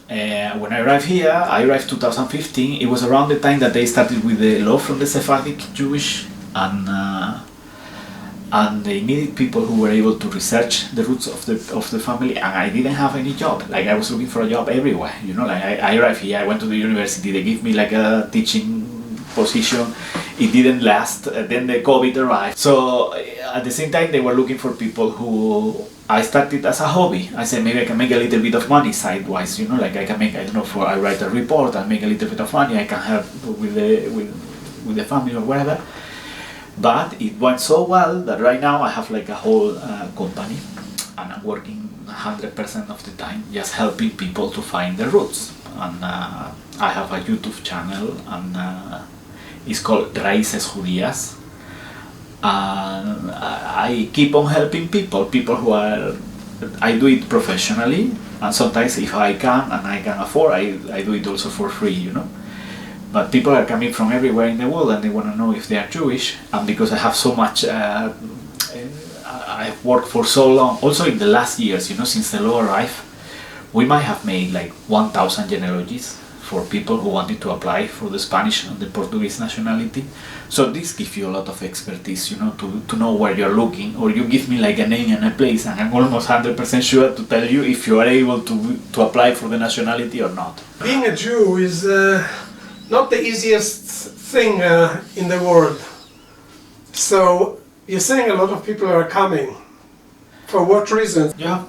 When I arrived here, I arrived 2015. It was around the time that they started with the law from the Sephardic Jewish, and they needed people who were able to research the roots of the family. And I didn't have any job. Like I was looking for a job everywhere. You know, like I arrived here. I went to the university. They gave me like a teaching position. It didn't last. Then the COVID arrived. So at the same time, they were looking for people who. I started as a hobby. I said maybe I can make a little bit of money sidewise, you know, like I can make, I don't know, I write a report, I make a little bit of money, I can help with the family or whatever. But it went so well that right now I have like a whole company, and I'm working 100% of the time just helping people to find their roots. And I have a YouTube channel, and it's called Raíces Judías. And I keep on helping people who are, I do it professionally, and sometimes if I can and I can afford, I do it also for free, you know. But people are coming from everywhere in the world and they want to know if they are Jewish, and because I have so much, I've worked for so long, also in the last years, you know, since the law arrived, we might have made like 1,000 genealogies for people who wanted to apply for the Spanish and the Portuguese nationality. So this gives you a lot of expertise, you know, to know where you're looking, or you give me like a name and a place and I'm almost 100% sure to tell you if you are able to apply for the nationality or not. Being a Jew is not the easiest thing in the world. So you're saying a lot of people are coming. For what reason? You have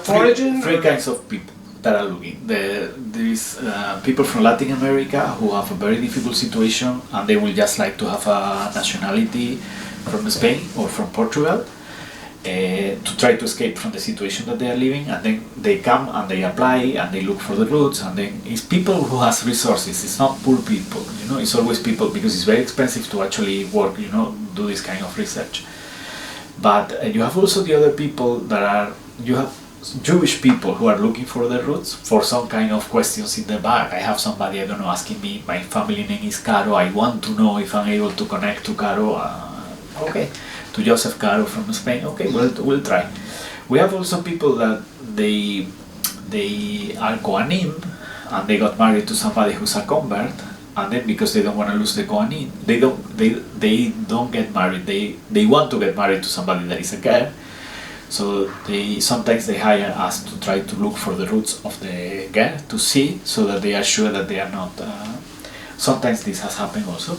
three kinds of people that are looking. There's people from Latin America who have a very difficult situation and they will just like to have a nationality from Spain or from Portugal to try to escape from the situation that they are living, and then they come and they apply and they look for the roots, and then it's people who has resources. It's not poor people, you know, it's always people, because it's very expensive to actually work, you know, do this kind of research. But you have also the other people you have Jewish people who are looking for their roots for some kind of questions in the back. I have somebody, I don't know, asking me, my family name is Caro, I want to know if I'm able to connect to Caro, okay, to Joseph Caro from Spain, okay, we'll try. We have also people that they are Kohanim and they got married to somebody who's a convert, and then because they don't want to lose the Kohanim, they don't get married, they want to get married to somebody that is a Ger. So sometimes they hire us to try to look for the roots of the Ger to see, so that they are sure that they are not. Sometimes this has happened also.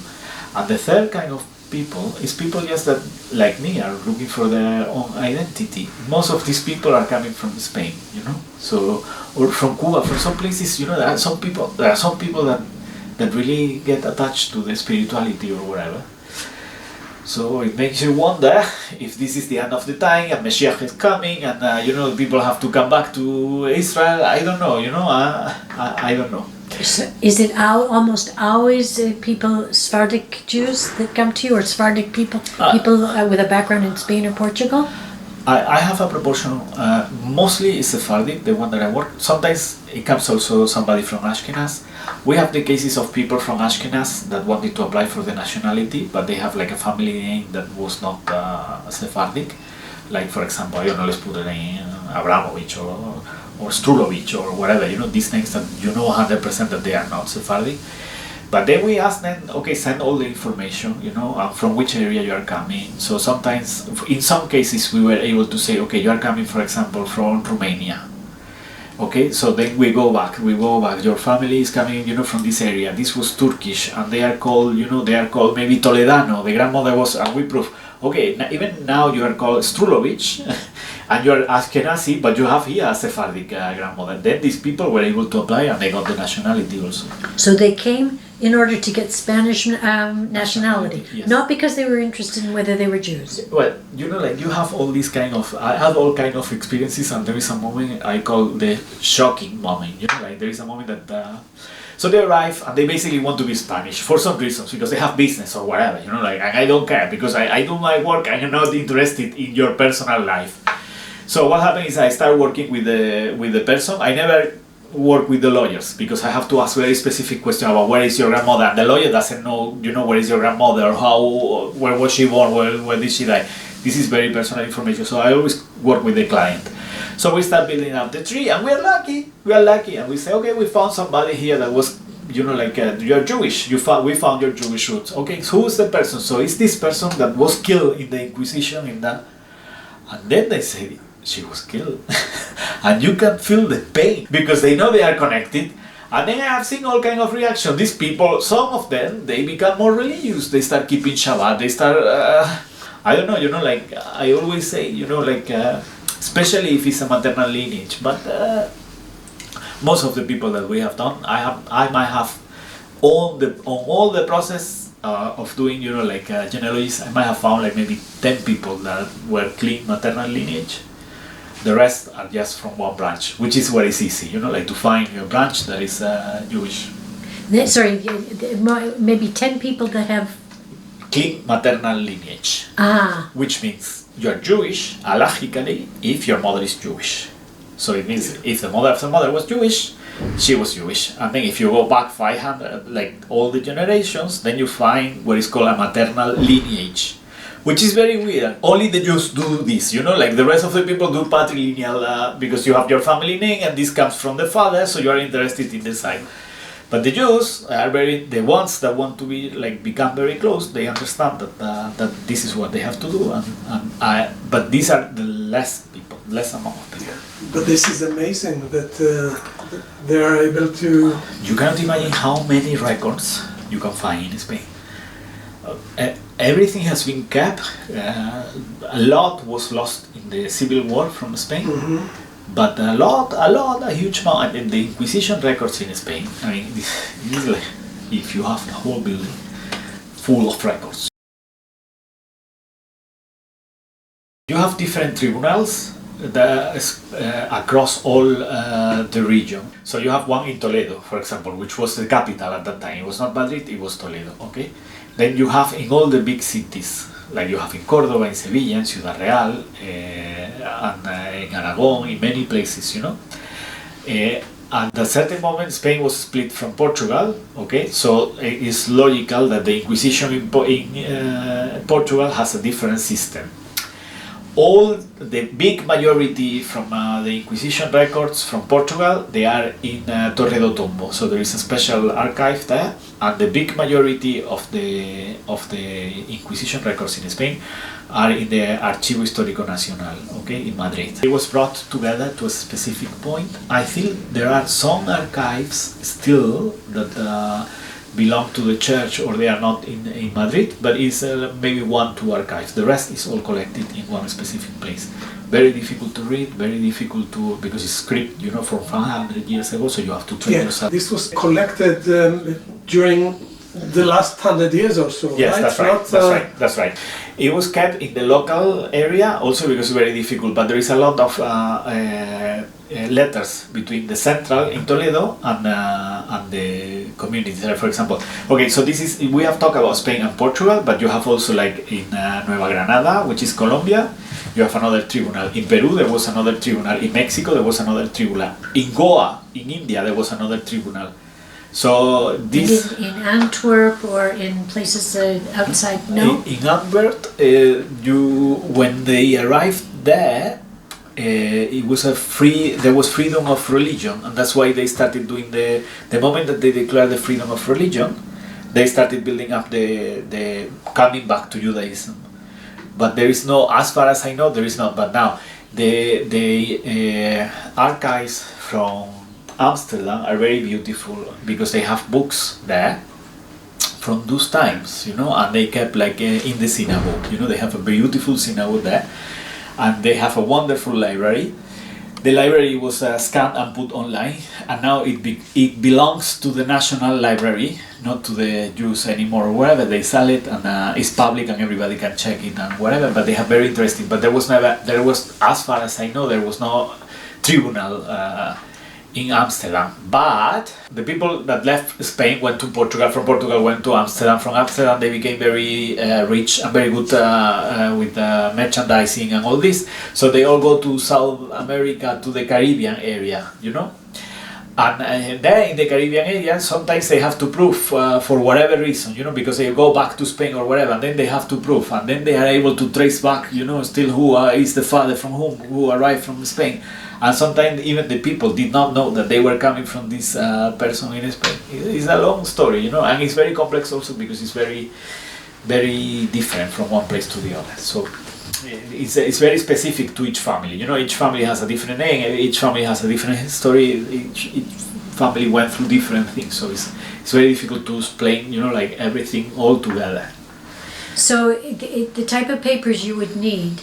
And the third kind of people is people just that, like me, are looking for their own identity. Most of these people are coming from Spain, you know. So, or from Cuba, from some places, you know. There are some people that really get attached to the spirituality or whatever. So it makes you wonder if this is the end of the time and Mashiach is coming, and you know, people have to come back to Israel. I don't know, you know, I don't know. So is it almost always people, Sephardic Jews that come to you, or Sephardic people with a background in Spain or Portugal? I have a proportion, mostly it's Sephardic, the one that I work. Sometimes it comes also somebody from Ashkenaz. We have the cases of people from Ashkenaz that wanted to apply for the nationality, but they have like a family name that was not Sephardic. Like, for example, I don't know, let's put a name, Abramovich or Strulovich or whatever, you know, these names that you know 100% that they are not Sephardic. But then we ask them, okay, send all the information, you know, from which area you are coming. So sometimes, in some cases, we were able to say, okay, you are coming, for example, from Romania. Okay, so then we go back, your family is coming, you know, from this area. This was Turkish, and they are called, you know, maybe Toledano. The grandmother was, and we prove, okay, even now you are called Strulovich, and you are Ashkenazi, but you have here a Sephardic grandmother. Then these people were able to apply, and they got the nationality also. So they came in order to get Spanish nationality, yes. Not because they were interested in whether they were Jews. Well, you know, like you have all these I have all kind of experiences, and there is a moment I call the shocking moment, you know, like there is a moment that, so they arrive and they basically want to be Spanish for some reasons, because they have business or whatever, you know, like, and I don't care, because I do my work, I'm not interested in your personal life. So what happened is I start working with the person. I never work with the lawyers, because I have to ask very specific questions about where is your grandmother, and the lawyer doesn't know, you know, where is your grandmother, where was she born, where did she die. This is very personal information, so I always work with the client. So we start building up the tree, and we are lucky, and we say, okay, we found somebody here that was, you're Jewish. We found your Jewish roots. Okay, so who's the person? So it's this person that was killed in the Inquisition and then they say she was killed, and you can feel the pain because they know they are connected. And then I have seen all kind of reaction. These people, some of them, they become more religious. They start keeping Shabbat. They start, I don't know, like I always say, especially if it's a maternal lineage. But most of the people that we have done, I might have on all the process of doing, genealogies, I might have found like maybe 10 people that were clean maternal lineage. The rest are just from one branch, which is what is easy, to find a branch that is Jewish. Sorry, maybe 10 people that have clean maternal lineage. Which means you're Jewish, halachically, if your mother is Jewish. So it means if the mother was Jewish, she was Jewish. And then if you go back 500, like all the generations, then you find what is called a maternal lineage. Which is very weird. Only the Jews do this, like the rest of the people do patrilineal because you have your family name and this comes from the father, so you are interested in the side. But the Jews are the ones that want to become very close. They understand that this is what they have to do, but these are the less amount of people. But this is amazing that they are able to. You cannot imagine how many records you can find in Spain. Everything has been kept. A lot was lost in the civil war from Spain, but a huge amount. And the Inquisition records in Spain, I mean, this is like if you have the whole building full of records. You have different tribunals across all the region. So you have one in Toledo, for example, which was the capital at that time. It was not Madrid, it was Toledo, okay? Then you have in all the big cities, like you have in Córdoba, in Sevilla, in Ciudad Real, and in Aragon, in many places, At a certain moment, Spain was split from Portugal, okay? So it's logical that the Inquisition in Portugal has a different system. All the big majority from the Inquisition records from Portugal, they are in Torre do Tombo. So there is a special archive there, and the big majority of the Inquisition records in Spain are in the Archivo Histórico Nacional, okay, in Madrid. It was brought together to a specific point. I think there are some archives still that belong to the church, or they are not in Madrid, but it's maybe 1-2 archives. The rest is all collected in one specific place. Very difficult to read, very difficult to, because it's script, from 500 years ago, so you have to train yourself. This was collected during the last 100 years or so, yes, right? That's right. It was kept in the local area, also because it's very difficult, but there is a lot of letters between the central in Toledo and the community there, for example. Okay, so we have talked about Spain and Portugal, but you have also like in Nueva Granada, which is Colombia, you have another tribunal. In Peru, there was another tribunal. In Mexico, there was another tribunal. In Goa, in India, there was another tribunal. So this in Antwerp or in places outside, no? In Antwerp, when they arrived there, it was there was freedom of religion, and that's why they started doing the moment that they declared the freedom of religion, they started building up the coming back to Judaism. But there is no, as far as I know, there is not. But now the archives from Amsterdam are very beautiful because they have books there from those times, and they kept like in the synagogue, they have a beautiful synagogue there, and they have a wonderful library. The library was scanned and put online, and now it belongs to the National Library, not to the Jews anymore, wherever they sell it, and it's public and everybody can check it and whatever, but they have very interesting, but there was, as far as I know, there was no tribunal in Amsterdam, but the people that left Spain went to Portugal, from Portugal went to Amsterdam, from Amsterdam they became very rich and very good with merchandising and all this, so they all go to South America, to the Caribbean area, and there in the Caribbean area sometimes they have to prove for whatever reason, because they go back to Spain or whatever, and then they have to prove, and then they are able to trace back, still who is the father from who arrived from Spain. And sometimes even the people did not know that they were coming from this person in Spain. It's a long story, you know, and it's very complex also because it's very, very different from one place to the other. So it's very specific to each family. You know, each family has a different name, each family has a different history, each family went through different things. So it's very difficult to explain, you know, like everything all together. So the type of papers you would need,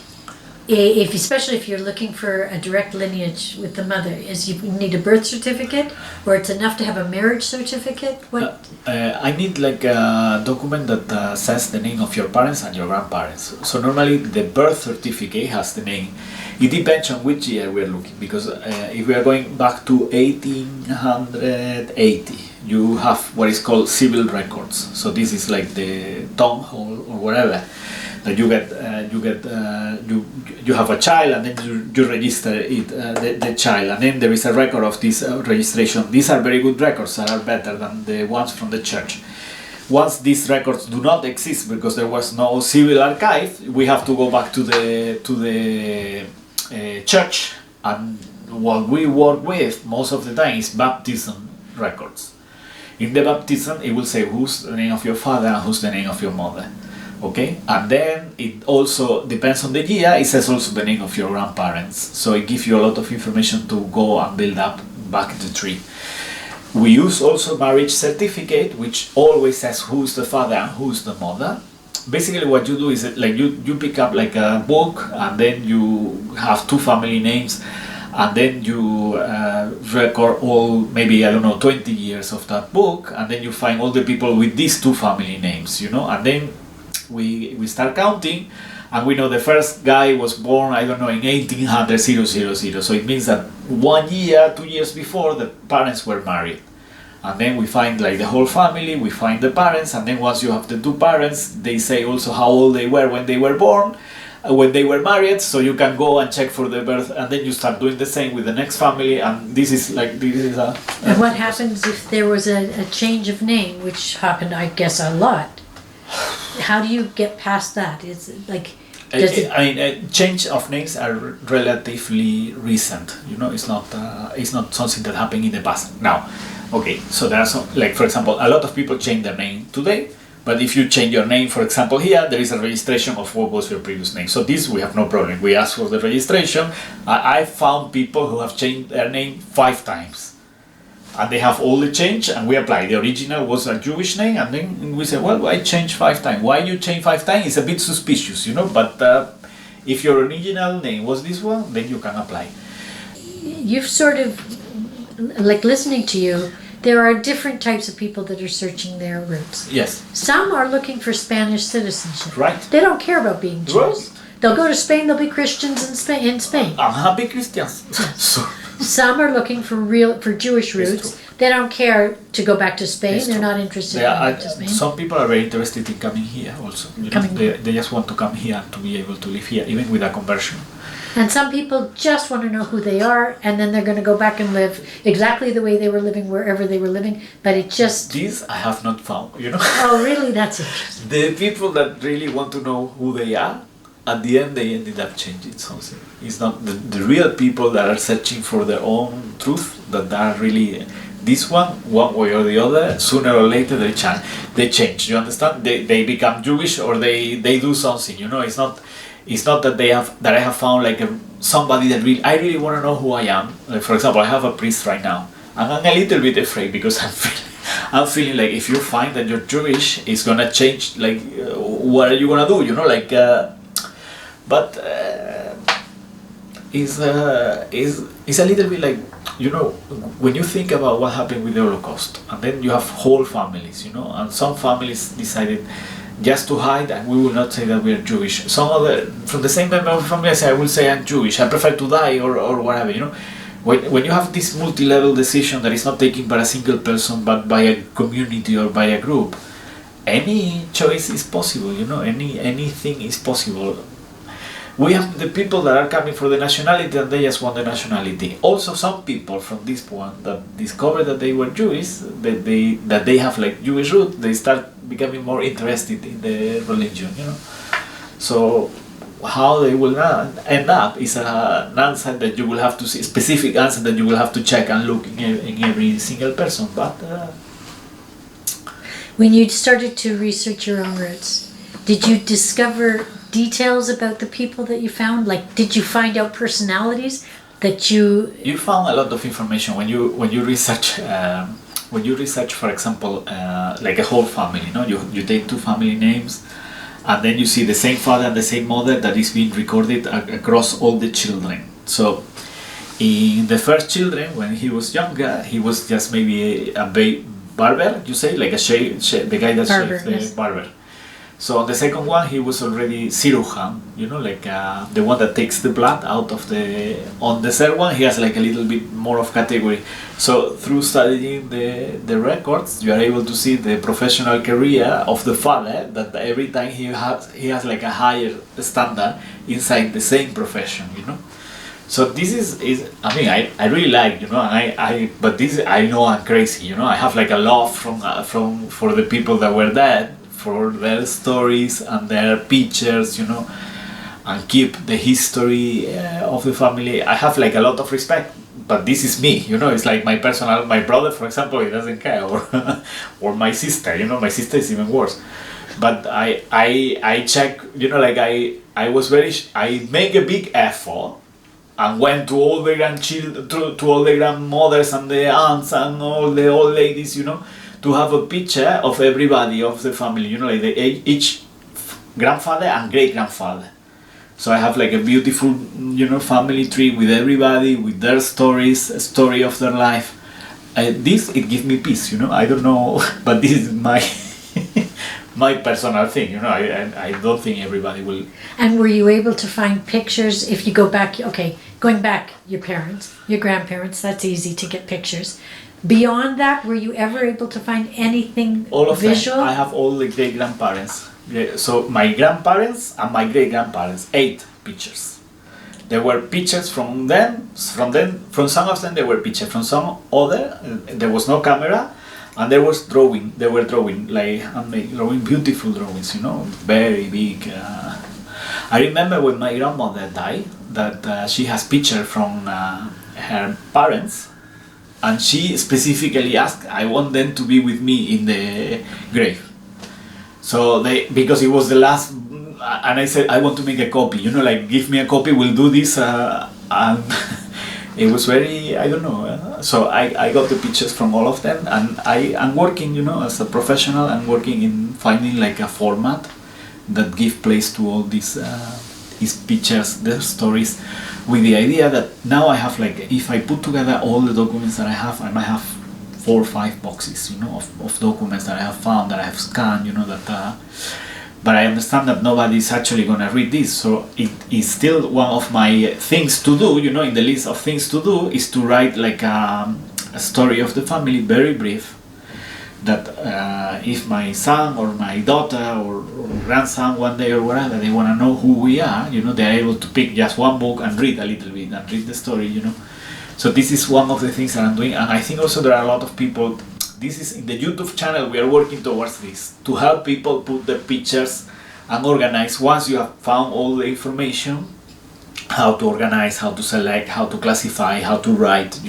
especially if you're looking for a direct lineage with the mother, is you need a birth certificate, or it's enough to have a marriage certificate? What? I need like a document that says the name of your parents and your grandparents. So normally the birth certificate has the name. It depends on which year we're looking, because if we are going back to 1880, you have what is called civil records. So this is like the town hall or whatever that you have a child, and then you register it, the child, and then there is a record of this registration. These are very good records that are better than the ones from the church. Once these records do not exist because there was no civil archive, we have to go back to the church, and what we work with most of the time is baptism records. In the baptism, it will say who's the name of your father and who's the name of your mother. Okay, and then it also depends on the year. It says also the name of your grandparents, so it gives you a lot of information to go and build up back the tree. We use also marriage certificate, which always says who's the father and who's the mother. Basically, what you do is like you pick up like a book, and then you have two family names, and then you record all, maybe, I don't know, 20 years of that book, and then you find all the people with these two family names, you know, and then we start counting, and we know the first guy was born, I don't know, in 1800, so it means that 1 year, 2 years before, the parents were married. And then we find like the whole family, we find the parents, and then once you have the two parents, they say also how old they were when they were born, when they were married, so you can go and check for the birth, and then you start doing the same with the next family, and this is a... And what happens if there was a change of name, which happened, I guess, a lot? How do you get past that? It's like... change of names are relatively recent, you know, it's not something that happened in the past. Now, okay, so there are some, like for example, a lot of people change their name today, but if you change your name, for example, here, there is a registration of what was your previous name. So this, we have no problem. We ask for the registration. I found people who have changed their name 5 times. And they have all the change, and we apply. The original was a Jewish name, and then we say, well, I changed 5 times. Why you change 5 times? It's a bit suspicious, you know, but if your original name was this one, then you can apply. You've sort of, like listening to you, there are different types of people that are searching their roots. Yes. Some are looking for Spanish citizenship. Right. They don't care about being Jews. Right. They'll go to Spain, they'll be Christians in Spain. I'm happy Christians. So. Some are looking for Jewish roots. They don't care to go back to Spain. They're not interested in going to Spain. Some people are very interested in coming here also. You know, they just want to come here to be able to live here, even with a conversion. And some people just want to know who they are, and then they're going to go back and live exactly the way they were living wherever they were living. But it just... This I have not found, you know. Oh, really? That's interesting. The people that really want to know who they are, at the end they ended up changing something. It's not the real people that are searching for their own truth, that are really... This one way or the other, sooner or later they change, you understand? They become Jewish, or they do something, you know. It's not that I have found like somebody that I really want to know who I am. Like for example, I have a priest right now, and I'm a little bit afraid because I'm feeling like if you find that you're Jewish, it's gonna change. Like, what are you gonna do? You know, like, but it's a little bit like, you know, when you think about what happened with the Holocaust, and then you have whole families, you know, and some families decided just to hide, and we will not say that we are Jewish. Some other, from the same member of the family, I will say I'm Jewish, I prefer to die, or whatever, you know. When you have this multi-level decision that is not taken by a single person, but by a community or by a group, any choice is possible, you know, anything is possible. We have the people that are coming for the nationality, and they just want the nationality. Also, some people from this point that discover that they were Jewish, that they have like Jewish roots, they start becoming more interested in the religion, you know. So how they will end up is an answer that you will have to see, a specific answer that you will have to check and look in every single person. But when you started to research your own roots, did you discover details about the people that you found? Like, did you find out personalities that you found a lot of information when you research. When you research, for example, like a whole family, you take two family names, and then you see the same father and the same mother that is being recorded across all the children. So, in the first children, when he was younger, he was just maybe a barber, you say, like the guy that shaves the barber. So on the second one, he was already cirurgian, like the one that takes the blood out of the. On the third one, he has like a little bit more of category. So through studying the records, you are able to see the professional career of the father. That every time he has like a higher standard inside the same profession, So this is I mean I really like but this I know I'm crazy, I have like a love for the people that were dead, for their stories and their pictures, and keep the history of the family. I have like a lot of respect, but this is me, it's like my brother, for example, he doesn't care, or my sister, my sister is even worse. But I check, like I make a big effort and went to all the grandchildren, to all the grandmothers and the aunts and all the old ladies, to have a picture of everybody of the family, like each grandfather and great-grandfather. So I have like a beautiful, family tree with everybody, with their stories, a story of their life. It gives me peace, I don't know, but this is my my personal thing, I don't think everybody will. And were you able to find pictures if you go back, going back, your parents, your grandparents, that's easy to get pictures. Beyond that, were you ever able to find anything all of visual? Them. I have all the great-grandparents. So my grandparents and my great-grandparents, 8 pictures. There were pictures from some of them there were pictures, from some other, there was no camera, and they were drawing drawing beautiful drawings, very big. I remember when my grandmother died, that she has picture from her parents, and she specifically asked, I want them to be with me in the grave. So because it was the last, and I said, I want to make a copy, like give me a copy, we'll do this, and it was very, I don't know, so I got the pictures from all of them, and I'm working, as a professional, I'm working in finding like a format that give place to all these pictures, their stories, with the idea that now I have like, if I put together all the documents that I have, I might have 4 or 5 boxes, of documents that I have found, that I have scanned, but I understand that nobody is actually gonna read this, so it is still one of my things to do, in the list of things to do, is to write like a story of the family, very brief, that if my son or my daughter or grandson one day or whatever, they want to know who we are, they're able to pick just one book and read a little bit and read the story, So this is one of the things that I'm doing, and I think also there are a lot of people, this is in the YouTube channel, we are working towards this, to help people put the pictures and organize, once you have found all the information, how to organize, how to select, how to classify, how to write,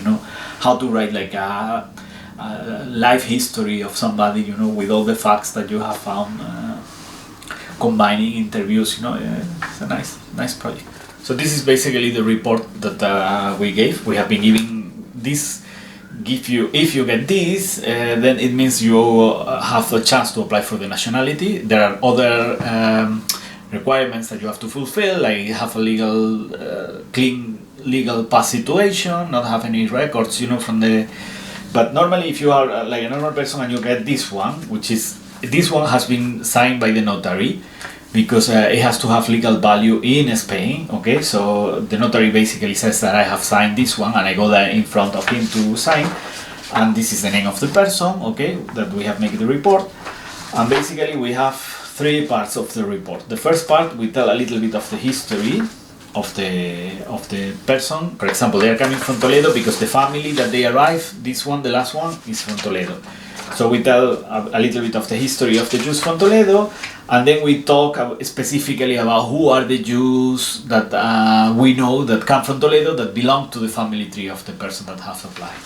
how to write like a life history of somebody, with all the facts that you have found, combining interviews, it's a nice project. So this is basically the report that we gave. We have been giving this, if you get this, then it means you have a chance to apply for the nationality. There are other requirements that you have to fulfill, like have a clean legal pass situation, not have any records, from the. But normally, if you are like a normal person and you get this one, this one has been signed by the notary, because it has to have legal value in Spain, okay? So the notary basically says that I have signed this one, and I go there in front of him to sign, and this is the name of the person, okay, that we have made the report. And basically we have 3 parts of the report. The first part, we tell a little bit of the history of the person. For example, they are coming from Toledo because the family that they arrive, the last one, is from Toledo. So we tell a little bit of the history of the Jews from Toledo, and then we talk specifically about who are the Jews that we know that come from Toledo that belong to the family tree of the person that has applied.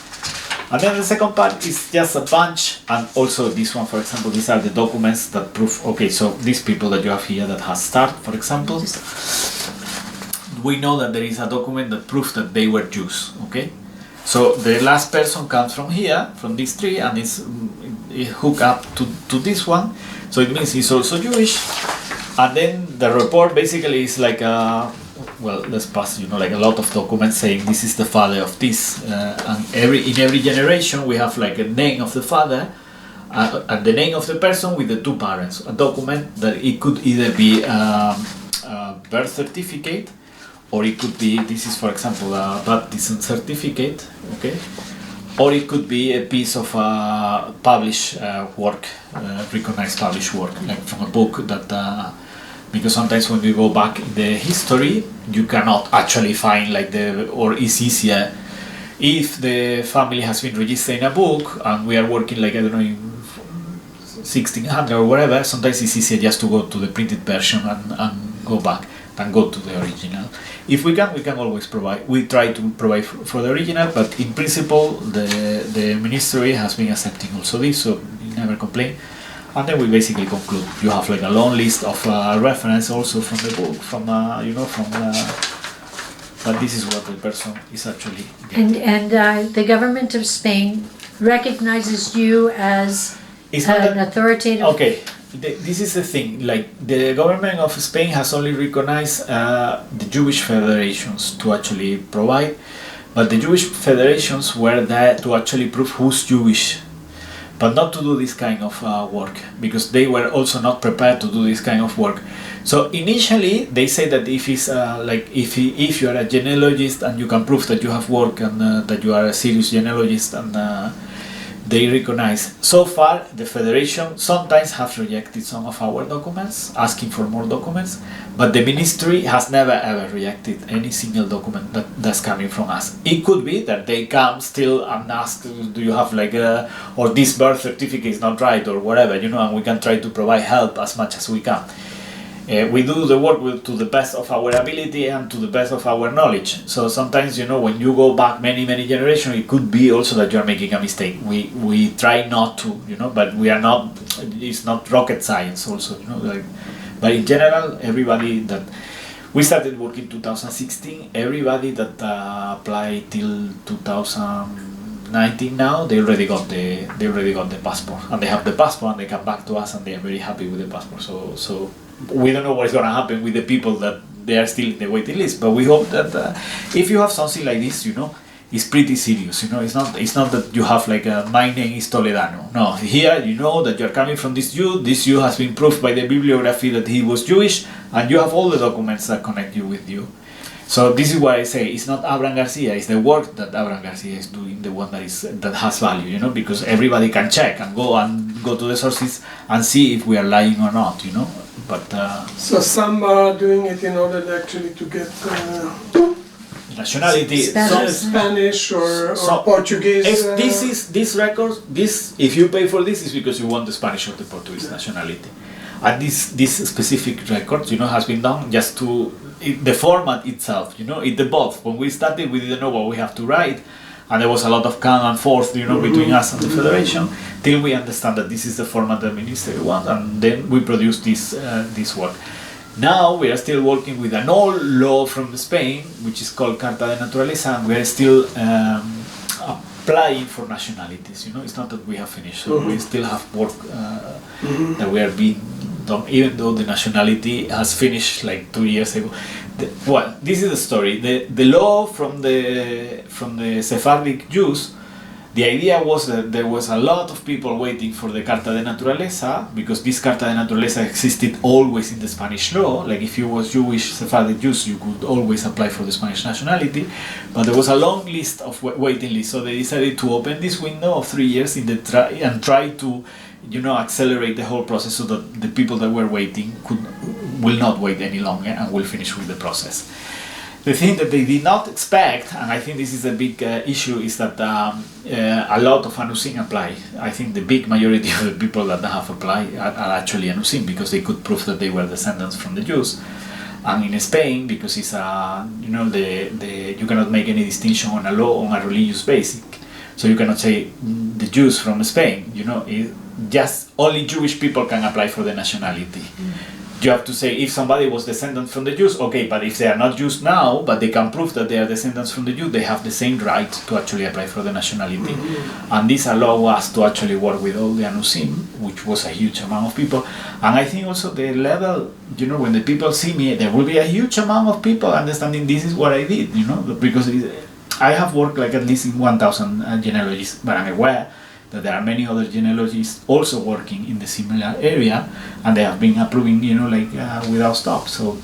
And then the second part is just a bunch, and also this one, for example, these are the documents that prove, okay, so these people that you have here that has start, for example, we know that there is a document that proves that they were Jews, okay? So the last person comes from here, from this tree, and is hooked up to this one, so it means he's also Jewish. And then the report basically is like a, well, let's pass, like a lot of documents saying this is the father of this, and in every generation we have like a name of the father and the name of the person with the two parents. A document that it could either be a birth certificate, or it could be, this is for example a baptism certificate, okay, or it could be a piece of published work, recognized published work, like from a book that. Because sometimes when we go back in the history, you cannot actually find or it's easier if the family has been registered in a book and we are working like, I don't know, in 1600 or whatever, sometimes it's easier just to go to the printed version and go back than go to the original. If we can always provide, we try to provide for the original, but in principle the ministry has been accepting also this, so we never complain. And then we basically conclude. You have like a long list of reference also from the book, but this is what the person is actually getting. And the government of Spain recognizes you as an authoritative. Okay, this is the thing. Like the government of Spain has only recognized the Jewish federations to actually provide, but the Jewish federations were there to actually prove who's Jewish, but not to do this kind of work, because they were also not prepared to do this kind of work. So initially they say that if it's if you are a genealogist and you can prove that you have work and that you are a serious genealogist, and they recognize. So far the federation sometimes have rejected some of our documents, asking for more documents, but the ministry has never ever rejected any single document that's coming from us. It could be that they come still and ask, do you have or this birth certificate is not right or whatever, and we can try to provide help as much as we can. We do the work to the best of our ability and to the best of our knowledge. So sometimes, when you go back many generations, it could be also that you are making a mistake. We try not to, but we are not. It's not rocket science also, But in general, everybody that we started working in 2016, everybody that applied till 2019 now, they already got the passport, and they have the passport, and they come back to us, and they are very happy with the passport. So we don't know what's going to happen with the people that they are still in the waiting list, but we hope that if you have something like this, it's pretty serious. It's not that you have my name is Toledano. No, here that you're coming from this Jew. This Jew has been proved by the bibliography that he was Jewish, and you have all the documents that connect you with you. So this is why I say it's not Abraham Garcia, it's the work that Abraham Garcia is doing, the one that has value, because everybody can check and go to the sources and see if we are lying or not, But so some are doing it in order actually to get nationality, Spanish or Portuguese. These records, if you pay for this, is because you want the Spanish or the Portuguese nationality. And this specific record, has been done just to the format itself. It evolved. When we started, we didn't know what we have to write, and there was a lot of back and forth, between us and the federation, till we understand that this is the format the ministry wants, and then we produce this work. Now we are still working with an old law from Spain, which is called Carta de Naturaleza, and we are still applying for nationalities. It's not that we have finished, so we still have work that we are being done, even though the nationality has finished 2 years ago. This is the story. The law from the Sephardic Jews, the idea was that there was a lot of people waiting for the Carta de Naturaleza, because this Carta de Naturaleza existed always in the Spanish law. Like if you was Jewish, Sephardic Jews, you could always apply for the Spanish nationality, but there was a long list of waiting list. So they decided to open this window of 3 years and try to accelerate the whole process, so that the people that were waiting will not wait any longer and will finish with the process. The thing that they did not expect, and I think this is a big issue, is that a lot of Anusim apply. I think the big majority of the people that have applied are actually Anusim, because they could prove that they were descendants from the Jews. And in Spain, because it's you cannot make any distinction on a law on a religious basis. So you cannot say the Jews from Spain. Just only Jewish people can apply for the nationality. You have to say if somebody was descendant from the Jews, okay, but if they are not Jews now, but they can prove that they are descendants from the Jews, they have the same right to actually apply for the nationality. And this allows us to actually work with all the Anusim, which was a huge amount of people. And I think also the level, when the people see me, there will be a huge amount of people understanding this is what I did, because I have worked like at least in 1,000 genealogies, but I'm aware that there are many other genealogists also working in the similar area, and they have been approving, without stop. So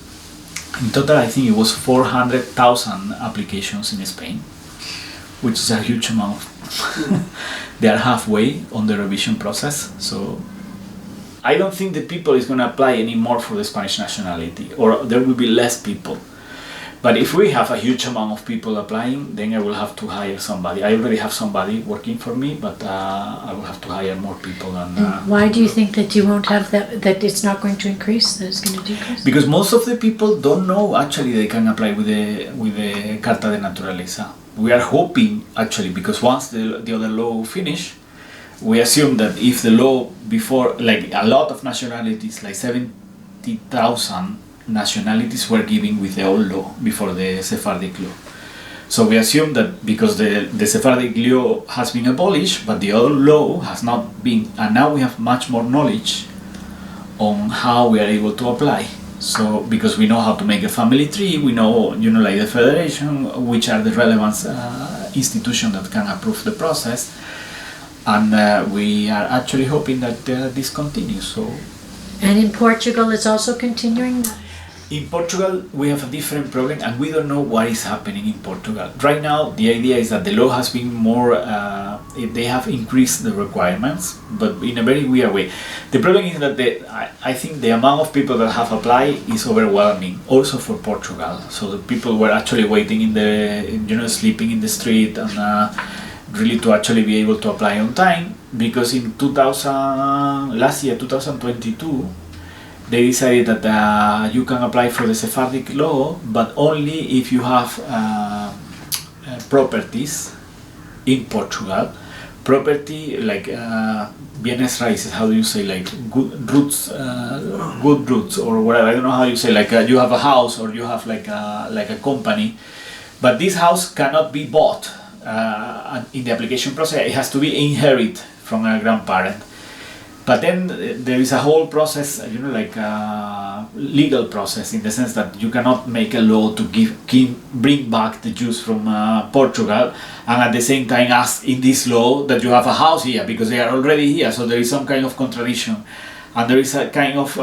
in total, I think it was 400,000 applications in Spain, which is a huge amount. They are halfway on the revision process. So I don't think the people is going to apply anymore for the Spanish nationality, or there will be less people. But if we have a huge amount of people applying, then I will have to hire somebody. I already have somebody working for me, but I will have to hire more people. And why do you think that you won't have that it's not going to increase, that it's going to decrease? Because most of the people don't know actually they can apply with the Carta de Naturaleza. We are hoping actually, because once the other law finish, we assume that if the law before, like a lot of nationalities, like 70,000 nationalities were given with the old law before the Sephardic Law. So we assume that because the Sephardic Law has been abolished, but the old law has not been, and now we have much more knowledge on how we are able to apply. So because we know how to make a family tree, we know, like the federation, which are the relevant institutions that can approve the process, and we are actually hoping that this continues. So. And in Portugal, it's also continuing? In Portugal, we have a different problem, and we don't know what is happening in Portugal. Right now, the idea is that the law has been more, they have increased the requirements, but in a very weird way. The problem is that I think the amount of people that have applied is overwhelming, also for Portugal. So the people were actually waiting sleeping in the street, and really to actually be able to apply on time, because in last year, 2022, they decided that you can apply for the Sephardic Law, but only if you have properties in Portugal. Property like bienes raíces, how do you say, like good roots, or whatever, I don't know how you say, like you have a house or you have like a company, but this house cannot be bought in the application process. It has to be inherited from a grandparent. But then there is a whole process, like a legal process, in the sense that you cannot make a law to bring back the Jews from Portugal, and at the same time ask in this law that you have a house here, because they are already here. So there is some kind of contradiction, and there is a kind of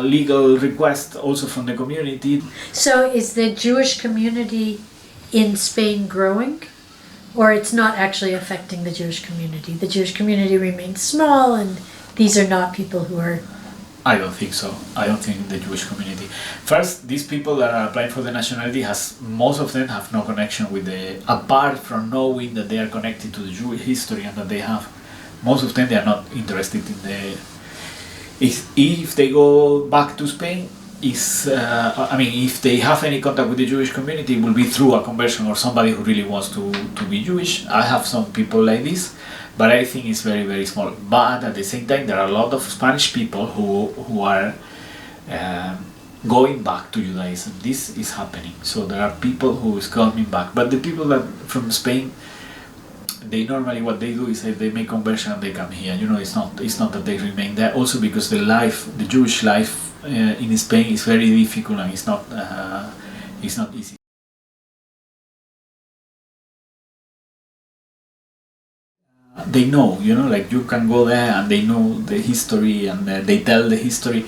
legal request also from the community. So is the Jewish community in Spain growing? Or it's not actually affecting the Jewish community? The Jewish community remains small, and these are not people who are... I don't think so. I don't think the Jewish community. First, these people that are applying for the nationality, most of them have no connection with apart from knowing that they are connected to the Jewish history and that they have, most of them, they are not interested in if they go back to Spain, if they have any contact with the Jewish community, it will be through a conversion or somebody who really wants to be Jewish. I have some people like this, but I think it's very, very small. But at the same time, there are a lot of Spanish people who are going back to Judaism. This is happening. So there are people who is coming back. But the people that from Spain, they normally, what they do is they make conversion and they come here. It's not that they remain there. Also because the Jewish life in Spain is very difficult, and it's not easy. They know, like you can go there and they know the history, and they tell the history.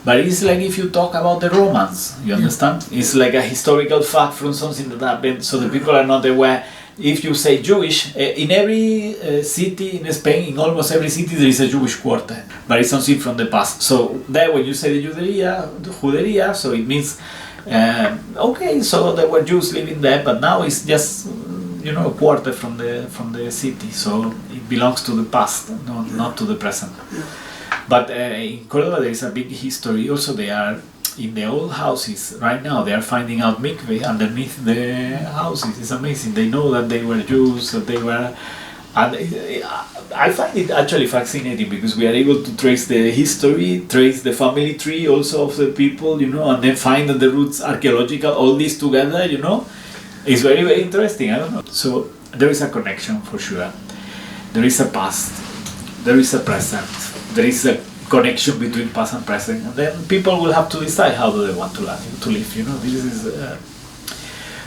But it's like if you talk about the Romans, you understand? It's like a historical fact from something that happened, so the people are not aware. If you say Jewish, in every city in Spain, in almost every city, there is a Jewish quarter, but it's something from the past. So there, when you say the Juderia, so it means Okay, so there were Jews living there, but now it's just a quarter from the city, so it belongs to the past, not to the present. But in Córdoba there is a big history. Also, they are in the old houses right now. They are finding out mikveh underneath the houses. It's amazing. They know that they were Jews, that they were. And I find it actually fascinating because we are able to trace the history, trace the family tree also of the people, and then find the roots archaeological, all this together, It's very, very interesting. I don't know. So there is a connection for sure. There is a past, there is a present, there is a connection between past and present, and then people will have to decide how do they want to live. This is.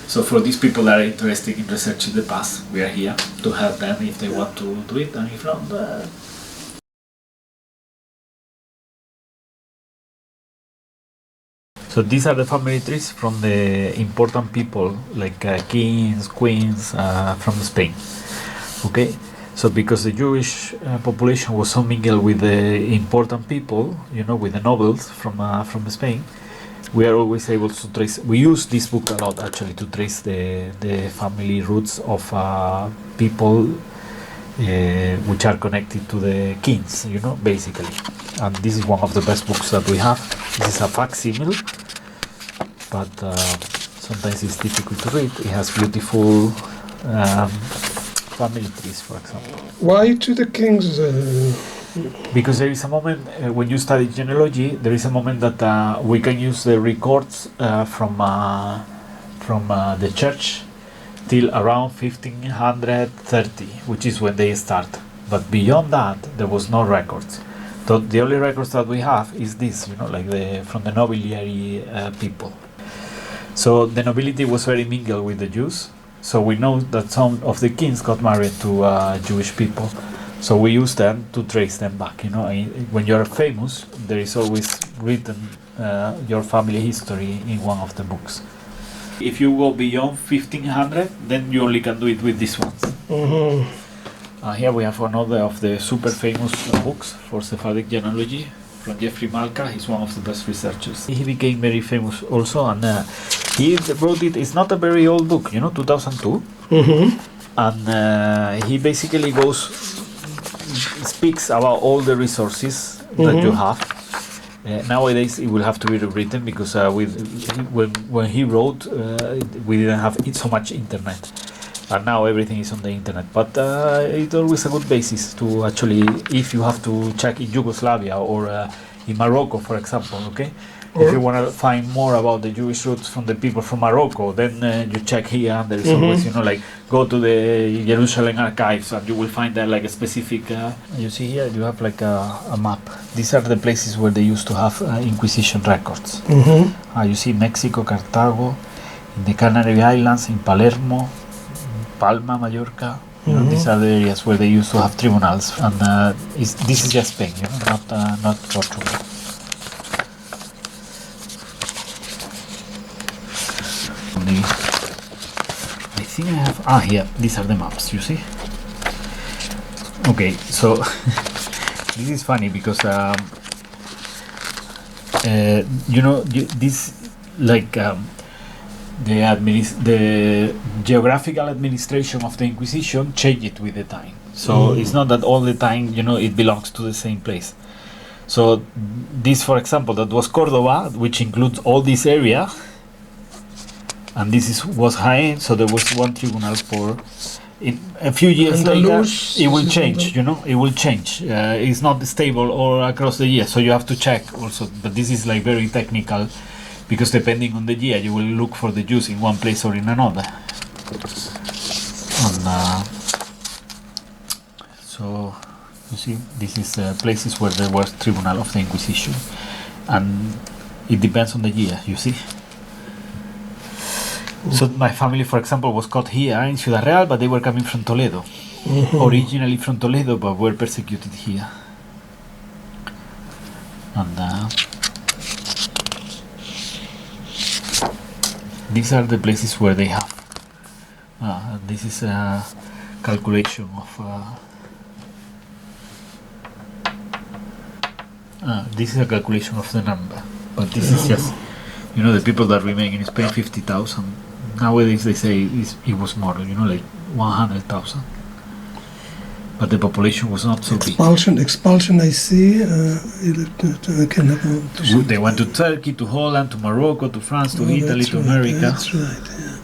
So for these people that are interested in researching the past, we are here to help them if they want to do it, and if not. So these are the family trees from the important people like kings, queens from Spain. Okay, so because the Jewish population was so mingled with the important people, with the nobles from Spain, we are always able to trace. We use this book a lot actually to trace the family roots of people which are connected to the kings, basically. And this is one of the best books that we have. This is a facsimile, but sometimes it's difficult to read. It has beautiful family trees, for example. Why to the kings? Because there is a moment when you study genealogy, there is a moment that we can use the records from the church till around 1530, which is when they start. But beyond that, there was no records. So the only records that we have is this, like from the nobiliary people. So the nobility was very mingled with the Jews. So we know that some of the kings got married to Jewish people. So we use them to trace them back. When you're famous, there is always written your family history in one of the books. If you go beyond 1500, then you only can do it with these ones. Mm-hmm. Here we have another of the super famous books for Sephardic Genealogy from Jeffrey Malka. He's one of the best researchers. He became very famous also, and he wrote it. It's not a very old book, 2002. Mm-hmm. And he basically speaks about all the resources that you have. Nowadays it will have to be rewritten because when he wrote we didn't have so much internet, and now everything is on the internet, but it's always a good basis to actually, if you have to check in Yugoslavia or in Morocco, for example, okay? If you want to find more about the Jewish roots from the people from Morocco, then you check here, and there is always, like, go to the Jerusalem Archives, and you will find there like a specific. You see here, you have like a map. These are the places where they used to have Inquisition records. You see Mexico, Cartago, in the Canary Islands, in Palermo, Palma, Mallorca. These are the areas where they used to have tribunals, and this is just Spain, not Portugal. I think I have here, these are the maps, you see. Okay, so this is funny because this like the geographical administration of the Inquisition changed with the time. So it's not that all the time it belongs to the same place. So this, for example, that was Córdoba, which includes all this area. And this was Jaén, so there was one tribunal for. In a few years later, it will change. It will change. It's not stable all across the year, so you have to check also. But this is like very technical, because depending on the year, you will look for the Jews in one place or in another. And so you see, this is places where there was tribunal of the Inquisition, and it depends on the year. You see. So my family, for example, was caught here in Ciudad Real, but they were coming from Toledo. Originally from Toledo, but were persecuted here. And these are the places where they have. This is a calculation of. This is a calculation of the number, but this is just You know, the people that remain in Spain, 50,000. Nowadays they say it was more, you know, like 100,000. But the population was not so big. Expulsion, I see. They went to Turkey, to Holland, to Morocco, to France, to Italy, to America. That's right, yeah.